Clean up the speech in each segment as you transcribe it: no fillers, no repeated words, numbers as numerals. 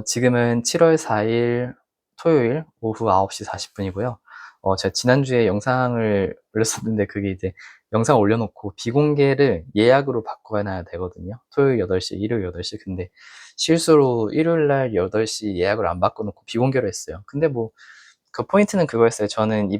지금은 7월 4일 토요일 오후 9시 40분이고요. 제가 지난주에 영상을 올렸었는데 그게 이제 영상 올려놓고 비공개를 예약으로 바꿔놔야 되거든요. 토요일 8시, 일요일 8시. 근데 실수로 일요일 날 8시 예약을 안 바꿔놓고 비공개로 했어요. 근데 뭐 그 포인트는 그거였어요. 저는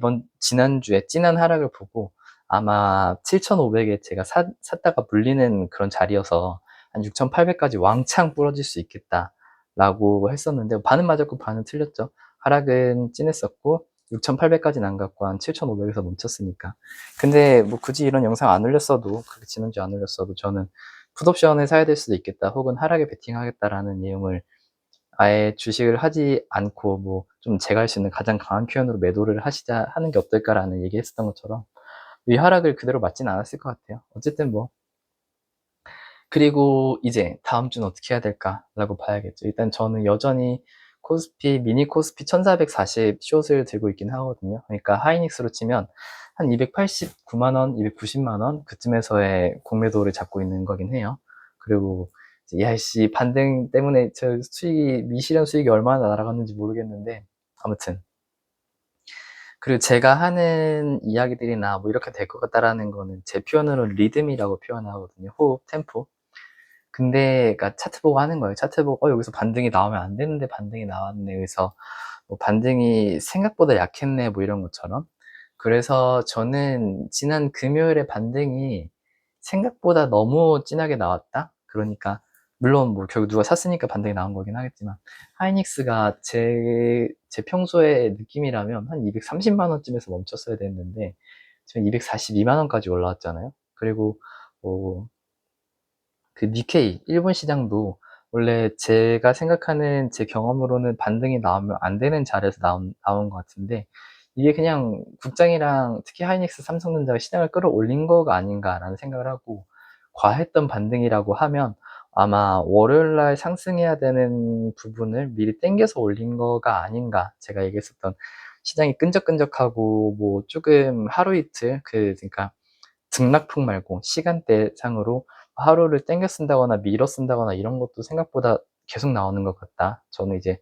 지난주에 진한 하락을 보고 아마 7,500에 제가 샀다가 물리는 그런 자리여서 한 6,800까지 왕창 부러질 수 있겠다라고 했었는데 반은 맞았고 반은 틀렸죠. 하락은 진했었고 6,800까지는 안 갔고 한 7,500에서 멈췄으니까. 근데 뭐 굳이 이런 영상 안 올렸어도, 그렇게 지난주에 안 올렸어도 저는 풋옵션을 사야 될 수도 있겠다, 혹은 하락에 베팅하겠다라는 내용을 아예 주식을 하지 않고 뭐 좀 제가 할 수 있는 가장 강한 표현으로 매도를 하는 게 어떨까라는 얘기했었던 것처럼 이 하락을 그대로 맞진 않았을 것 같아요. 어쨌든 뭐, 그리고 이제 다음 주는 어떻게 해야 될까라고 봐야겠죠. 일단 저는 여전히 미니 코스피 1440 숏을 들고 있긴 하거든요. 그러니까 하이닉스로 치면 한 289만 원, 290만 원 그쯤에서의 공매도를 잡고 있는 거긴 해요. 그리고 야씨 반등 때문에 저 미실현 수익이 얼마나 날아갔는지 모르겠는데, 아무튼. 그리고 제가 하는 이야기들이나 뭐 이렇게 될 것 같다라는 거는 제 표현으로 리듬이라고 표현하거든요. 호흡, 템포. 근데 그러니까 차트 보고 하는 거예요. 차트 보고 여기서 반등이 나오면 안 되는데 반등이 나왔네. 그래서 뭐 반등이 생각보다 약했네, 뭐 이런 것처럼. 그래서 저는 지난 금요일에 반등이 생각보다 너무 진하게 나왔다? 그러니까 물론 뭐 결국 누가 샀으니까 반등이 나온 거긴 하겠지만, 하이닉스가 제 평소의 느낌이라면 한 230만 원쯤에서 멈췄어야 됐는데 지금 242만 원까지 올라왔잖아요. 그리고 뭐 그 니케이 일본 시장도 원래 제가 생각하는 제 경험으로는 반등이 나오면 안 되는 자리에서 나온 것 같은데, 이게 그냥 국장이랑 특히 하이닉스, 삼성전자가 시장을 끌어올린 거가 아닌가라는 생각을 하고, 과했던 반등이라고 하면 아마 월요일 날 상승해야 되는 부분을 미리 땡겨서 올린 거가 아닌가. 제가 얘기했었던 시장이 끈적끈적하고 뭐 조금 하루 이틀 그러니까 등락폭 말고 시간대상으로 하루를 땡겨 쓴다거나 밀어 쓴다거나 이런 것도 생각보다 계속 나오는 것 같다. 저는 이제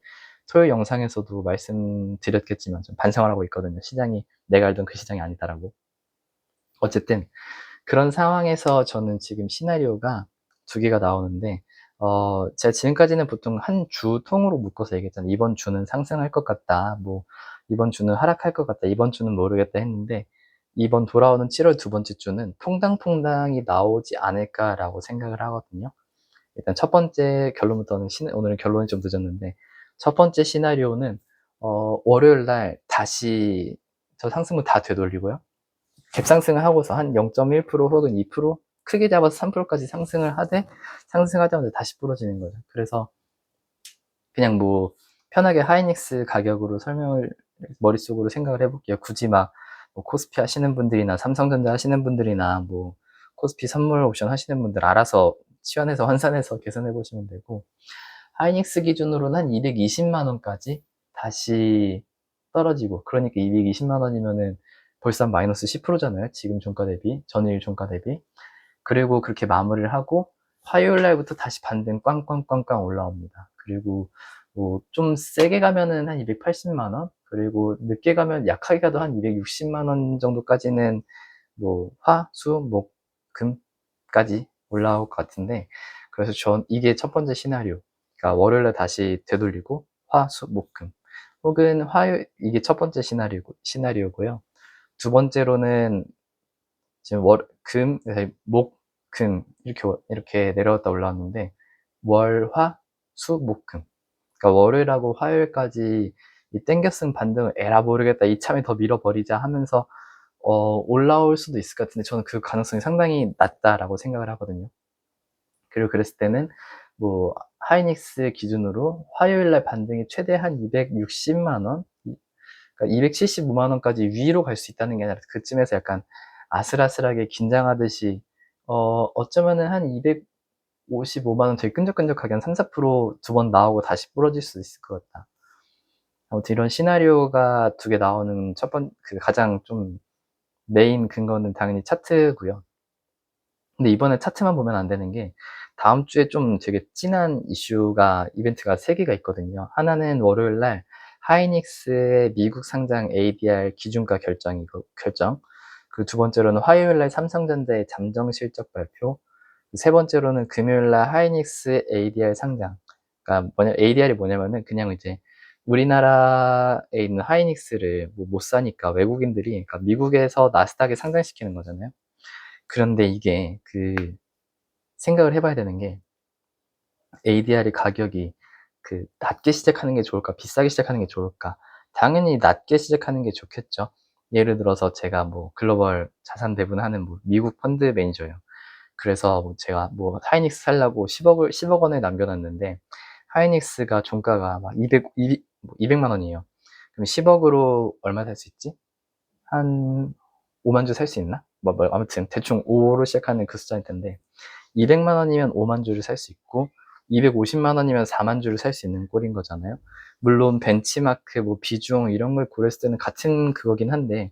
토요일 영상에서도 말씀드렸겠지만 좀 반성을 하고 있거든요. 시장이 내가 알던 그 시장이 아니다라고. 어쨌든 그런 상황에서 저는 지금 시나리오가 두 개가 나오는데, 제가 지금까지는 보통 한 주 통으로 묶어서 얘기했잖아요. 이번 주는 상승할 것 같다, 뭐 이번 주는 하락할 것 같다, 이번 주는 모르겠다 했는데, 이번 돌아오는 7월 두 번째 주는 퐁당퐁당이 나오지 않을까라고 생각을 하거든요. 일단 첫 번째 결론부터는 오늘은 결론이 좀 늦었는데, 첫 번째 시나리오는 월요일 날 다시 저 상승분 다 되돌리고요. 갭상승을 하고서 한 0.1% 혹은 2%, 크게 잡아서 3%까지 상승하자마자 다시 부러지는 거죠. 그래서 그냥 뭐 편하게 하이닉스 가격으로 설명을 머릿속으로 생각을 해볼게요. 굳이 막 뭐 코스피 하시는 분들이나 삼성전자 하시는 분들이나 뭐 코스피 선물 옵션 하시는 분들 알아서 치환해서 환산해서 계산해 보시면 되고, 하이닉스 기준으로는 한 220만 원까지 다시 떨어지고, 그러니까 220만 원이면은 벌써 마이너스 10%잖아요. 지금 종가 대비, 전일 종가 대비. 그리고 그렇게 마무리를 하고 화요일 날부터 다시 반등 꽝꽝꽝꽝 올라옵니다. 그리고 뭐 좀 세게 가면은 한 280만 원, 그리고 늦게 가면 약하게 가도 한 260만 원 정도까지는 뭐 화, 수, 목, 금까지 올라올 것 같은데, 그래서 이게 첫 번째 시나리오. 그러니까 월요일에 다시 되돌리고 화, 수, 목, 금, 혹은 이게 첫 번째 시나리오고요. 두 번째로는 지금 목, 금 이렇게 내려왔다 올라왔는데, 월, 화, 수, 목, 금. 그러니까 월요일하고 화요일까지 이 땡겨쓴 반등을 에라 모르겠다, 이참에 더 밀어버리자 하면서 올라올 수도 있을 것 같은데, 저는 그 가능성이 상당히 낮다라고 생각을 하거든요. 그리고 그랬을 때는 뭐 하이닉스 기준으로 화요일 날 반등이 최대 한 260만 원, 그러니까 275만 원까지 위로 갈 수 있다는 게 아니라 그쯤에서 약간 아슬아슬하게 긴장하듯이 어쩌면은 한 255만 원 되게 끈적끈적하게 한 3, 4% 두 번 나오고 다시 부러질 수 있을 것 같다. 아무튼 이런 시나리오가 두 개 나오는 가장 좀 메인 근거는 당연히 차트고요. 근데 이번에 차트만 보면 안 되는 게, 다음 주에 좀 되게 진한 이슈가, 이벤트가 3개가 있거든요. 하나는 월요일 날 하이닉스의 미국 상장 ADR 기준가 결정. 그리고 두 번째로는 화요일 날 삼성전자의 잠정 실적 발표. 세 번째로는 금요일 날 하이닉스 ADR 상장. 그러니까 ADR이 뭐냐면은 그냥 이제 우리나라에 있는 하이닉스를 뭐 못 사니까 외국인들이, 그러니까 미국에서 나스닥에 상장시키는 거잖아요. 그런데 이게 생각을 해봐야 되는 게, ADR의 가격이 낮게 시작하는 게 좋을까, 비싸게 시작하는 게 좋을까? 당연히 낮게 시작하는 게 좋겠죠. 예를 들어서 제가 뭐 글로벌 자산 배분하는 뭐 미국 펀드 매니저예요. 그래서 뭐 제가 뭐 하이닉스 살라고 10억 원을 남겨놨는데, 하이닉스가 종가가 막 200만 원이에요. 그럼 10억으로 얼마 살 수 있지? 한 5만 주 살 수 있나? 아무튼 대충 5로 시작하는 그 숫자일 텐데, 200만 원이면 5만 주를 살 수 있고 250만 원이면 4만 주를 살 수 있는 꼴인 거잖아요. 물론 벤치마크 뭐 비중 이런 걸 고렸을 때는 같은 그거긴 한데,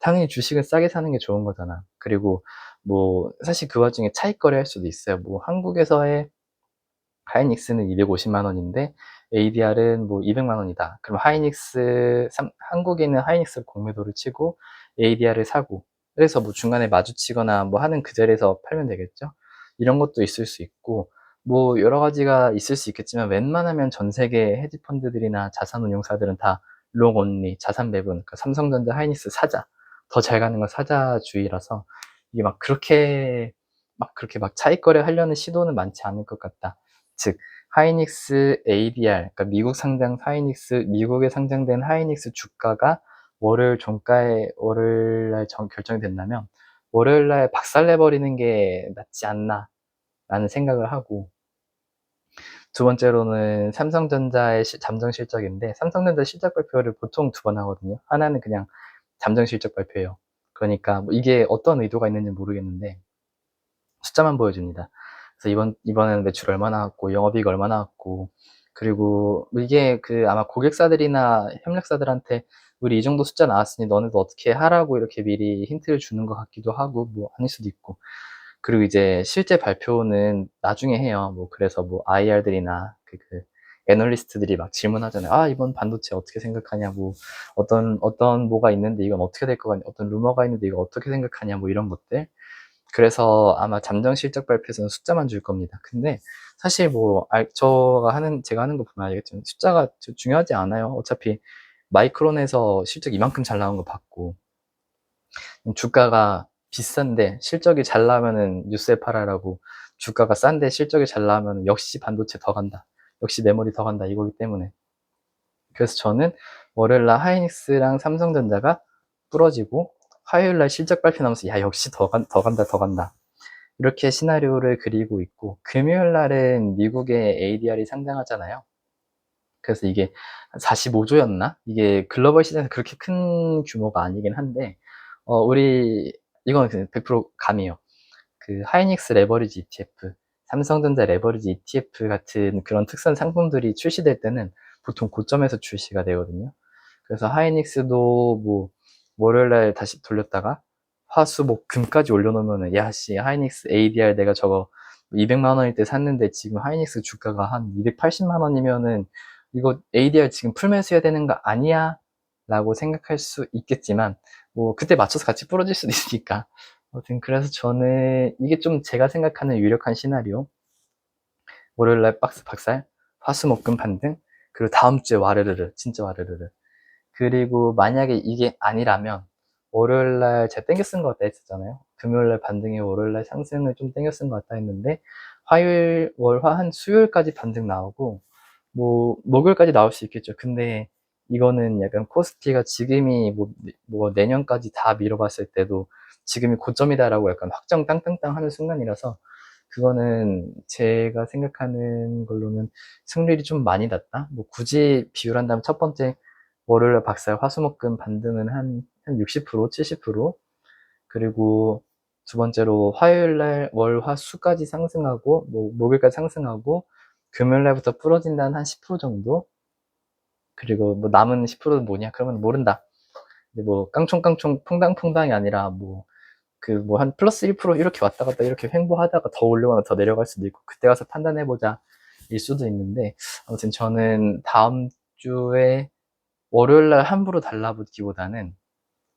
당연히 주식은 싸게 사는 게 좋은 거잖아. 그리고 뭐 사실 그 와중에 차익 거래할 수도 있어요. 뭐 한국에서의 하이닉스는 250만 원인데 ADR은 뭐 200만 원이다. 그럼 한국에 있는 하이닉스 공매도를 치고 ADR을 사고, 그래서 뭐 중간에 마주치거나 뭐 하는 그 자리에서 팔면 되겠죠. 이런 것도 있을 수 있고, 뭐 여러 가지가 있을 수 있겠지만, 웬만하면 전 세계 헤지펀드들이나 자산운용사들은 다 롱온리, 자산 배분, 그러니까 삼성전자, 하이닉스 사자, 더 잘 가는 건 사자주의라서 이게 그렇게 막 차익 거래 하려는 시도는 많지 않을 것 같다. 즉, 하이닉스 ADR, 그러니까 미국에 상장된 하이닉스 주가가 월요일 날 결정이 된다면 월요일 날 박살내버리는 게 낫지 않나 라는 생각을 하고, 두 번째로는 삼성전자의 잠정 실적인데, 삼성전자 실적 발표를 보통 2번 하거든요. 하나는 그냥 잠정 실적 발표예요. 그러니까 뭐 이게 어떤 의도가 있는지 모르겠는데 숫자만 보여줍니다. 그래서 이번에는 매출 얼마 나왔고, 영업이익 얼마 나왔고, 그리고 이게 아마 고객사들이나 협력사들한테 우리 이 정도 숫자 나왔으니 너네도 어떻게 하라고 이렇게 미리 힌트를 주는 것 같기도 하고, 뭐 아닐 수도 있고. 그리고 이제 실제 발표는 나중에 해요. 뭐 그래서 뭐 IR들이나 애널리스트들이 막 질문하잖아요. 아, 이번 반도체 어떻게 생각하냐, 뭐 어떤 뭐가 있는데 이건 어떻게 될 것 같냐, 어떤 루머가 있는데 이거 어떻게 생각하냐, 뭐 이런 것들. 그래서 아마 잠정 실적 발표에서는 숫자만 줄 겁니다. 근데 사실 뭐 제가 하는 거 보면 알겠지만 숫자가 중요하지 않아요. 어차피 마이크론에서 실적 이만큼 잘 나온 거 봤고, 주가가 비싼데 실적이 잘 나면은 뉴스에 팔아라고, 주가가 싼데 실적이 잘 나면 역시 반도체 더 간다, 역시 메모리 더 간다, 이거기 때문에. 그래서 저는 월요일날 하이닉스랑 삼성전자가 부러지고, 화요일날 실적 발표 나면서 야, 역시 더 간다, 더 간다, 이렇게 시나리오를 그리고 있고, 금요일 날은 미국의 ADR이 상장하잖아요. 그래서 이게 45조였나? 이게 글로벌 시장에서 그렇게 큰 규모가 아니긴 한데, 이건 100% 감이에요. 하이닉스 레버리지 ETF, 삼성전자 레버리지 ETF 같은 그런 특선 상품들이 출시될 때는 보통 고점에서 출시가 되거든요. 그래서 하이닉스도 뭐 월요일날 다시 돌렸다가 화수목금까지 올려놓으면은, 야씨, 하이닉스 ADR 내가 저거 200만 원일 때 샀는데 지금 하이닉스 주가가 한 280만 원이면은 이거 ADR 지금 풀매수해야 되는 거 아니야? 라고 생각할 수 있겠지만, 뭐 그때 맞춰서 같이 부러질 수도 있으니까. 아무튼 그래서 저는 이게 좀 제가 생각하는 유력한 시나리오. 월요일날 박스 박살, 화수목금 반등, 그리고 다음 주에 와르르르, 진짜 와르르르. 그리고 만약에 이게 아니라면 월요일날 제가 땡겨 쓴 것 같다 했었잖아요. 금요일날 반등에 월요일날 상승을 좀 땡겨 쓴 것 같다 했는데, 화요일, 월화 한 수요일까지 반등 나오고, 뭐 목요일까지 나올 수 있겠죠. 근데 이거는 약간 코스피가 지금이 뭐 내년까지 다 밀어봤을 때도 지금이 고점이다라고 약간 확정 땅땅땅 하는 순간이라서, 그거는 제가 생각하는 걸로는 승률이 좀 많이 낮다. 뭐 굳이 비율한다면 첫 번째 월요일 박살, 화수목금 반등은 한 60%, 70%. 그리고 두 번째로 화요일날 월화수까지 상승하고, 뭐 목요일까지 상승하고, 금요일날부터 부러진다는 한 10% 정도. 그리고 뭐 남은 10%는 뭐냐? 그러면 모른다. 근데 뭐 깡총깡총 퐁당퐁당이 아니라 뭐 그 뭐 한 플러스 1% 이렇게 왔다 갔다 이렇게 횡보하다가 더 올라가거나 더 내려갈 수도 있고 그때 가서 판단해보자 일 수도 있는데, 아무튼 저는 다음 주에 월요일날 함부로 달라붙기보다는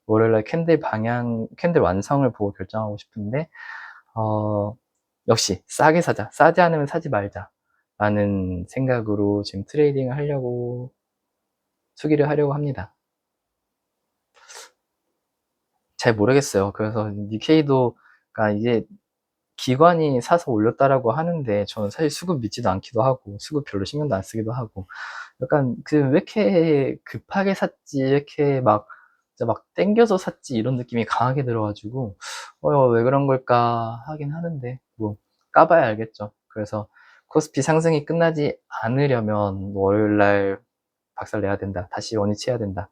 월요일날 캔들 완성을 보고 결정하고 싶은데, 역시 싸게 사자, 싸지 않으면 사지 말자 라는 생각으로 지금 트레이딩을 하려고, 수기를 하려고 합니다. 잘 모르겠어요. 그래서 니케이도, 그러니까 이게 기관이 사서 올렸다라고 하는데 저는 사실 수급 믿지도 않기도 하고 수급 별로 신경도 안 쓰기도 하고, 약간 그 왜 이렇게 급하게 샀지, 왜 이렇게 막 진짜 막 땡겨서 샀지 이런 느낌이 강하게 들어가지고 왜 그런 걸까 하긴 하는데, 뭐 까봐야 알겠죠. 그래서 코스피 상승이 끝나지 않으려면 월요일날 박살 내야 된다, 다시 원위치해야 된다.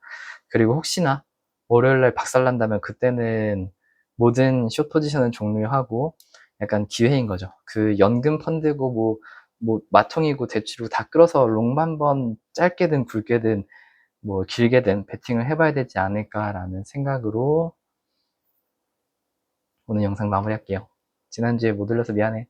그리고 혹시나 월요일날 박살 난다면 그때는 모든 숏 포지션은 종료하고 약간 기회인 거죠. 그 연금 펀드고 뭐 마통이고 대출이고 다 끌어서 롱 한번 짧게든 굵게든 뭐 길게든 베팅을 해봐야 되지 않을까라는 생각으로 오늘 영상 마무리할게요. 지난주에 못 올려서 미안해.